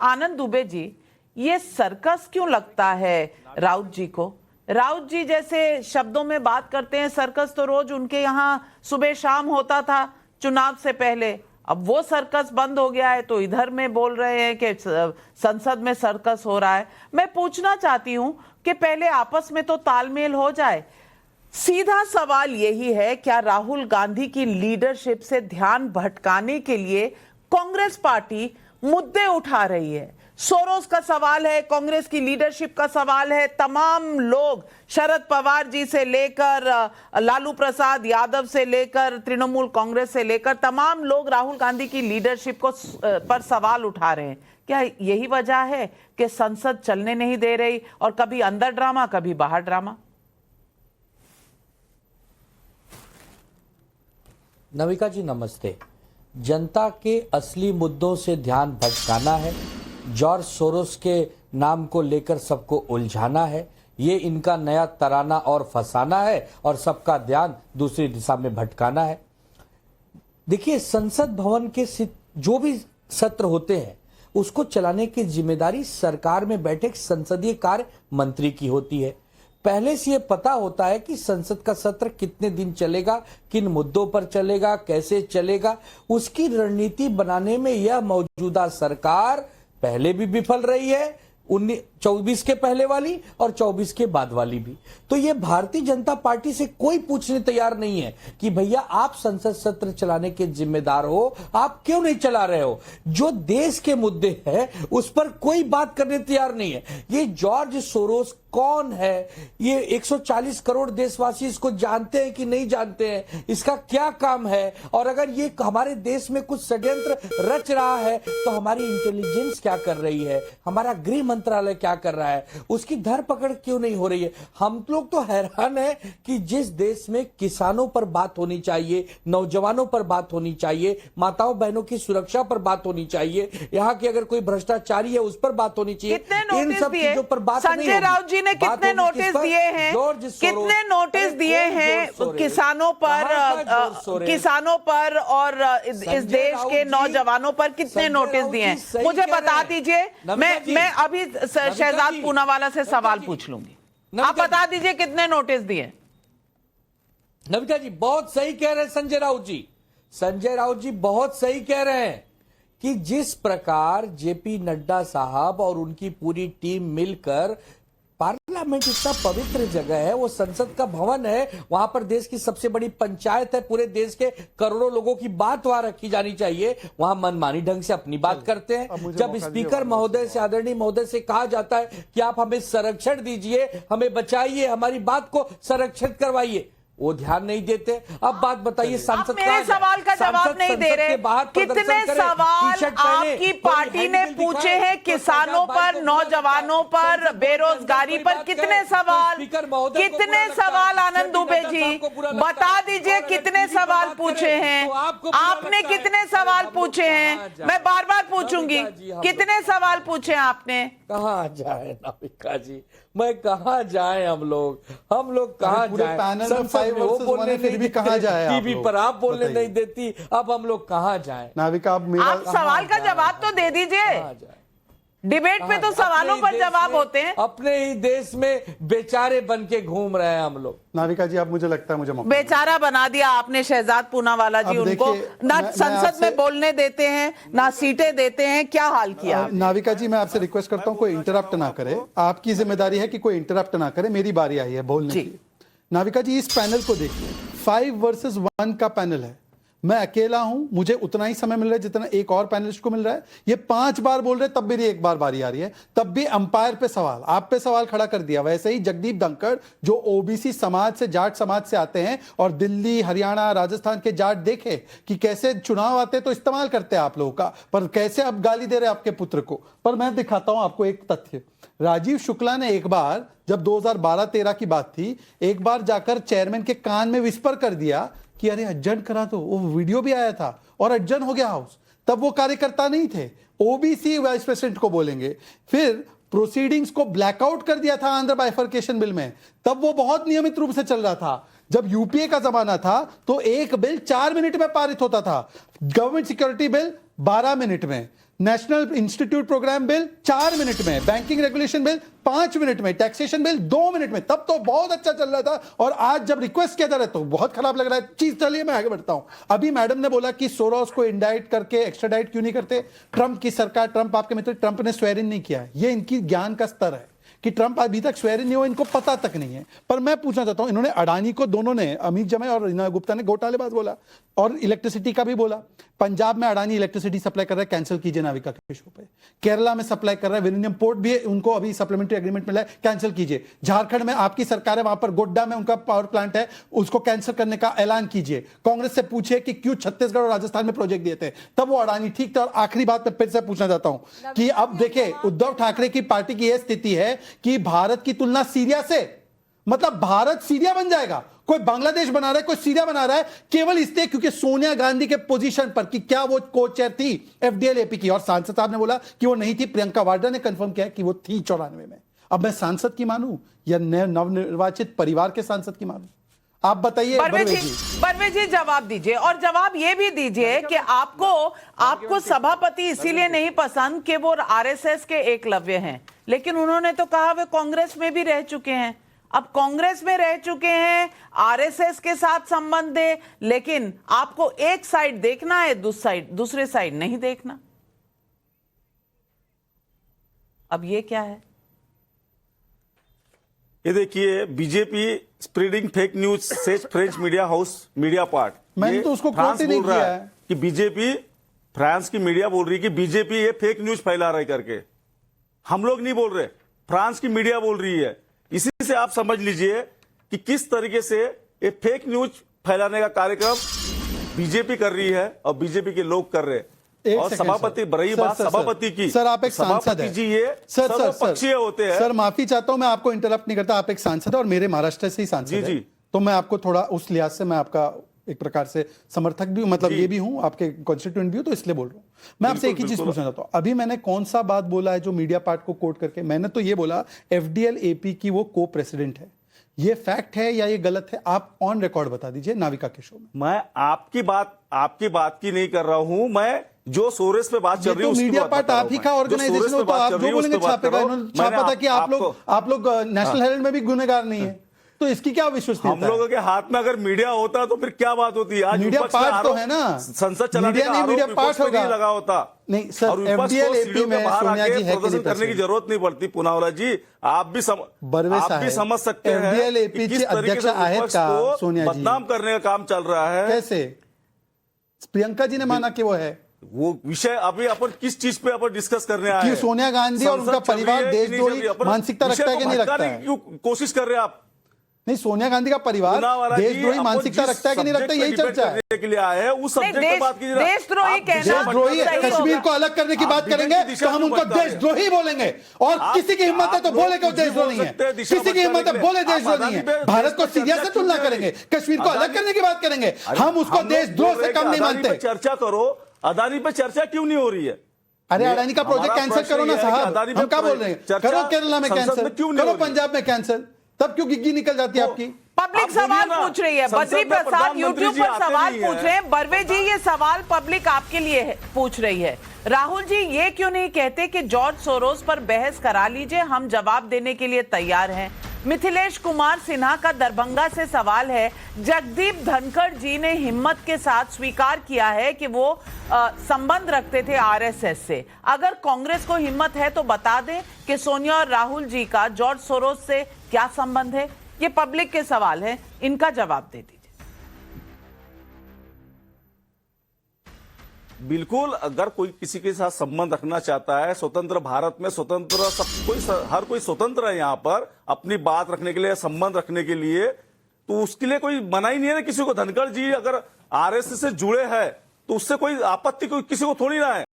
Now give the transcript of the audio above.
आनंद दुबे जी, ये सर्कस क्यों लगता है राउत जी को? राउत जी जैसे शब्दों में बात करते हैं, सर्कस तो रोज उनके यहाँ सुबह शाम होता था चुनाव से पहले। अब वो सर्कस बंद हो गया है तो इधर में बोल रहे हैं कि संसद में सर्कस हो रहा है। मैं पूछना चाहती हूं कि पहले आपस में तो तालमेल हो जाए। सीधा सवाल यही है, क्या राहुल गांधी की लीडरशिप से ध्यान भटकाने के लिए कांग्रेस पार्टी मुद्दे उठा रही है? सोरोस का सवाल है, कांग्रेस की लीडरशिप का सवाल है। तमाम लोग, शरद पवार जी से लेकर लालू प्रसाद यादव से लेकर तृणमूल कांग्रेस से लेकर तमाम लोग राहुल गांधी की लीडरशिप को पर सवाल उठा रहे हैं। क्या यही वजह है कि संसद चलने नहीं दे रही और कभी अंदर ड्रामा कभी बाहर ड्रामा? नविका जी नमस्ते। जनता के असली मुद्दों से ध्यान भटकाना है, जॉर्ज सोरोस के नाम को लेकर सबको उलझाना है, ये इनका नया तराना और फसाना है और सबका ध्यान दूसरी दिशा में भटकाना है। देखिए, संसद भवन के जो भी सत्र होते हैं उसको चलाने की जिम्मेदारी सरकार में बैठे संसदीय कार्य मंत्री की होती है। पहले से ये पता होता है कि संसद का सत्र कितने दिन चलेगा, किन मुद्दों पर चलेगा, कैसे चलेगा। उसकी रणनीति बनाने में यह मौजूदा सरकार पहले भी विफल रही है, 24 के पहले वाली और 24 के बाद वाली भी। तो ये भारतीय जनता पार्टी से कोई पूछने तैयार नहीं है कि भैया आप संसद सत्र चलाने के जिम्मेदार हो, आप क्यों नहीं चला रहे हो। जो देश के मुद्दे हैं उस पर कोई बात करने तैयार नहीं है। ये जॉर्ज सोरोस कौन है, ये 140 करोड़ देशवासी इसको जानते हैं कि नहीं जानते हैं, इसका क्या काम है, और अगर ये हमारे देश में कुछ षड्यंत्र रच रहा है तो हमारी इंटेलिजेंस क्या कर रही है, हमारा गृह मंत्रालय क्या कर रहा है, उसकी धरपकड़ क्यों नहीं हो रही है। हम लोग तो हैरान है कि जिस देश में किसानों पर बात होनी चाहिए, नौजवानों पर बात होनी चाहिए, माताओं बहनों की सुरक्षा पर बात होनी चाहिए, यहाँ की अगर कोई भ्रष्टाचारी है उस पर बात होनी चाहिए, इन सब चीजों पर बात नहीं संजय राउत जी ने कितने नोटिस दिए हैं, कितने नोटिस दिए हैं किसानों पर और इस देश के नौजवानों पर कितने नोटिस दिए हैं? मुझे बता दीजिए। मैं अभी शहजाद पूनावाला से सवाल पूछ लूंगी, आप बता दीजिए कितने नोटिस दिए। नविका जी बहुत सही कह रहे हैं संजय राउत जी, संजय राउत जी बहुत सही कह रहे हैं कि जिस प्रकार जेपी नड्डा साहब और उनकी पूरी टीम मिलकर, पार्लियामेंट इतना पवित्र जगह है, वो संसद का भवन है, वहां पर देश की सबसे बड़ी पंचायत है, पूरे देश के करोड़ों लोगों की बात वहां रखी जानी चाहिए, वहां मनमानी ढंग से अपनी बात करते हैं। जब स्पीकर महोदय से, आदरणीय महोदय से कहा जाता है कि आप हमें संरक्षण दीजिए, हमें बचाइए, हमारी बात को संरक्षित करवाइए, वो ध्यान नहीं देते। अब बात बताइए, सांसद मेरे सवाल का जवाब नहीं दे रहे। कितने सवाल आपकी पार्टी ने पूछे हैं किसानों पर, नौजवानों पर, बेरोजगारी पर? कितने सवाल, कितने सवाल आनंद दुबे जी बता दीजिए, कितने सवाल पूछे हैं आपने? कितने सवाल पूछे हैं? मैं बार बार पूछूंगी, कितने सवाल पूछे आपने? कहाँ जाए नाविका जी, मैं कहाँ जाए, हम लोग कहाँ जाए? वो बोलने फिर भी कहाँ जाए, टीवी पर आप बोलने नहीं देती, अब हम लोग कहाँ जाए? नाविका आप सवाल का जवाब तो दे दीजिए। डिबेट पे तो सवालों पर जवाब होते हैं। अपने ही देश में बेचारे बन के घूम रहे हैं हम लोग। नाविका जी, आप मुझे लगता है मुझे बेचारा बना दिया आपने शहजाद पूनावाला जी। उनको ना संसद में बोलने देते हैं, ना सीटें देते हैं, क्या हाल किया। नाविका जी, मैं आपसे रिक्वेस्ट करता हूं कोई इंटरप्ट ना करे, आपकी जिम्मेदारी है कि कोई इंटरप्ट ना करे। मेरी बारी आई है बोलने की। नाविका जी, इस पैनल को देखिए, 5 वर्सेस 1 का पैनल है। मैं अकेला हूं, मुझे उतना ही समय मिल रहा है जितना एक और पैनलिस्ट को मिल रहा है। ये 5 बार बोल रहे, तब मेरी एक बार बारी आ रही है, तब भी अंपायर पे सवाल, आप पे सवाल खड़ा कर दिया। वैसे ही जगदीप धनखड़ जो ओबीसी समाज से, जाट समाज से आते हैं और दिल्ली, हरियाणा, राजस्थान के जाट देखे कि कैसे चुनाव आते तो इस्तेमाल करते हैं आप लोगों का, पर कैसे अब गाली दे रहे आपके पुत्र को। पर मैं दिखाता हूं आपको एक तथ्य। राजीव शुक्ला ने एक बार, जब 2012-13 की बात थी, एक बार जाकर चेयरमैन के कान में विस्पर कर दिया कि अरे अड्जर्न करा दो। वो वीडियो भी आया था और अड्जर्न हो गया हाउस। तब वो कार्यकर्ता नहीं थे, ओबीसी वाइस प्रेसिडेंट को बोलेंगे। फिर प्रोसीडिंग्स को ब्लैकआउट कर दिया था आंध्र बाइफर्केशन बिल में, तब वो बहुत नियमित रूप से चल रहा था। जब यूपीए का जमाना था तो एक बिल 4 मिनट में पारित होता था, गवर्नमेंट सिक्योरिटी बिल 12 मिनट में। National institute programme bill 4 minute में, बैंकिंग रेगुलेशन बिल 5 मिनट में, टैक्सेशन बिल 2 मिनट में, तब तो बहुत अच्छा चल रहा था। और आज जब रिक्वेस्ट किया जा रहा है तो बहुत खराब लग रहा है चीज। चलिए मैं आगे बढ़ता हूं। अभी मैडम ने बोला कि सोरोस को इंडाइट करके एक्स्ट्राडाइट क्यों नहीं करते। ट्रंप की सरकार, ट्रंप आपके मित्र, ट्रंप ने स्वेर इन नहीं किया। ये इनकी ज्ञान का स्तर है कि ट्रंप अभी तक स्वेर इन नहीं हुआ, इनको पता तक नहीं है। पर मैं पूछना चाहता हूं, इन्होंने अडानी को, दोनों ने, अमित जमाई और रीना गुप्ता ने घोटालेबाज बोला और इलेक्ट्रिसिटी का भी बोला। पंजाब में अडानी इलेक्ट्रिसिटी सप्लाई कर रहा है, कैंसिल कीजिए नाविका के शो पे। केरला में सप्लाई कर रहा है, विलिनियम पोर्ट भी उनको अभी सप्लीमेंट्री एग्रीमेंट मिला है, कैंसिल कीजिए। झारखंड में आपकी सरकार है, वहां पर गोड्डा में उनका पावर प्लांट है, उसको कैंसिल करने का ऐलान कीजिए। कांग्रेस से पूछिए कि क्यों छत्तीसगढ़ और राजस्थान में प्रोजेक्ट दिए थे, तब वो अडानी ठीक था। और आखिरी बात मैं फिर से पूछना चाहता हूं कि अब देखिए, उद्धव ठाकरे की पार्टी की यह स्थिति है कि भारत की तुलना सीरिया से, मतलब भारत सीरिया बन जाएगा। कोई बांग्लादेश बना रहा है, कोई सीरिया बना रहा है, केवल इसलिए क्योंकि सोनिया गांधी के पोजीशन पर, कि क्या वो को चेयर थी एफडीएल एपी की, और सांसद साहब ने बोला कि वो नहीं थी। प्रियंका वाड्रा ने कंफर्म किया कि वो थी 94 में। अब मैं सांसद की मानूं या नवनिर्वाचित परिवार के सांसद की मानूं? आप बताइए बर्वे जी जवाब दीजिए। और जवाब ये भी दीजिए कि आपको सभापति इसीलिए नहीं पसंद कि वो आरएसएस के एकलव्य हैं, लेकिन उन्होंने तो कहा वे कांग्रेस में भी रह चुके हैं। अब कांग्रेस में रह चुके हैं, आरएसएस के साथ संबंध है, लेकिन आपको एक साइड देखना है, दूसरे साइड नहीं देखना। अब ये क्या है? ये देखिए, BJP spreading fake news says French media house media part. मैंने तो उसको कोट ही नहीं किया है कि बीजेपी, फ्रांस की मीडिया बोल रही है कि बीजेपी ये फेक न्यूज फैला रहा है करके। हम लोग नहीं बोल रहे, फ्रांस की मीडिया बोल रही है। इसी से आप समझ लीजिए कि किस तरीके से ये फेक न्यूज फैलाने का कार्यक्रम बीजेपी कर रही है और बीजेपी के लोग कर रहे हैं। और सभापति, रही बात सभापति की, सर आप एक सांसद हैं जी, ये सर्वपक्षीय होते हैं। सर माफी चाहता हूं, मैं आपको इंटरप्ट नहीं करता, आप एक सांसद है और मेरे महाराष्ट्र से ही सांसद है, तो मैं आपको थोड़ा उस लिहाज से, मैं आपका एक प्रकार से समर्थक भी हूं, मतलब ये भी हूं, आपके कॉन्स्टिट्यूएंट भी हूं, तो इसलिए बोल रहा हूं। मैं आपसे एक ही चीज पूछना चाहता हूं, अभी मैंने कौन सा बात बोला है जो मीडिया पार्ट को कोट करके? मैंने तो ये बोला एफडीएल एपी की वो को प्रेसिडेंट है। ये फैक्ट है या ये गलत है? आप ऑन रिकॉर्ड बता दीजिए नाविका के शो में। मैं आपकी बात की नहीं कर रहा हूं, मैं जो सोरेस पे बात चल रही है, मीडिया पार्ट आप ही का ऑर्गेनाइजेशन हो, तो आप जो बोलेंगे छापेगा। इन्होंने छापा था कि आप लोग नेशनल हेराल्ड में भी गुनहगार नहीं है, तो इसकी क्या विश्वसनीयता? हम लोगों के हाथ में अगर मीडिया होता तो फिर क्या बात होती है? आज मीडिया पार्ट तो है ना, संसद चलाने का आरोप मीडिया पार्ट विपक्ष पे नहीं लगा होता। नहीं सर, एफडीएल एपी में सोनिया जी है प्रदर्शन करने की जरूरत नहीं पड़ती। पुनावाला जी, आप भी समझ सकते हैं एफडीएल एपी किस तरीके से विपक्ष को बदनाम करने का काम चल रहा है। कैसे? प्रियंका जी ने माना कि वो है। वो विषय अभी अपन किस चीज पे अपन डिस्कस करने आए हैं? सोनिया गांधी और उनका परिवार देशद्रोही मानसिकता रखता है कि नहीं रखता है? क्यों कोशिश कर रहे हैं आप? नहीं, सोनिया गांधी का परिवार देशद्रोही मानसिकता रखता है कि नहीं रखता, यही चर्चा है। के लिए आए हैं उस सब्जेक्ट पे बात कीजिए। देशद्रोही देशद्रोही है, कश्मीर को अलग करने की बात करेंगे तो हम उनको देशद्रोही बोलेंगे, और किसी की हिम्मत है तो बोले कि वो देशद्रोही है, किसी की हिम्मत है बोले देशद्रोही है। भारत को सीरिया से तुलना करेंगे, कश्मीर को अलग करने की बात करेंगे, हम उसको देशद्रोह से कम नहीं मानते। चर्चा करो, अदानी पे चर्चा क्यों नहीं हो रही है? अरे अडानी का प्रोजेक्ट कैंसिल करो ना साहब, हम क्या बोल रहे हैं? करो केरला में कैंसिल, करो पंजाब में कैंसिल, तब क्यों गिग्गी निकल जाती है आपकी? पब्लिक सवाल पूछ रही है, बद्री प्रसाद यूट्यूब पर सवाल पूछ रहे हैं। बर्वे जी, ये सवाल पब्लिक आपके लिए पूछ रही है। राहुल जी, ये क्यों नहीं कहते कि जॉर्ज सोरोस पर बहस करा लीजिए, हम जवाब देने के लिए तैयार हैं। मिथिलेश कुमार सिन्हा का दरभंगा से सवाल है, जगदीप धनखड़ जी ने हिम्मत के साथ स्वीकार किया है कि वो संबंध रखते थे आरएसएस से। अगर कांग्रेस को हिम्मत है तो बता दें कि सोनिया और राहुल जी का जॉर्ज सोरोस से क्या संबंध है। ये पब्लिक के सवाल है, इनका जवाब दे दीजिए। बिल्कुल, अगर कोई किसी के साथ संबंध रखना चाहता है, स्वतंत्र भारत में स्वतंत्र हर कोई स्वतंत्र है यहाँ पर अपनी बात रखने के लिए, संबंध रखने के लिए, तो उसके लिए कोई मनाही नहीं है ना किसी को। धनखड़ जी अगर आरएसएस से जुड़े हैं तो उससे कोई आपत्ति कोई किसी को थोड़ी ना है।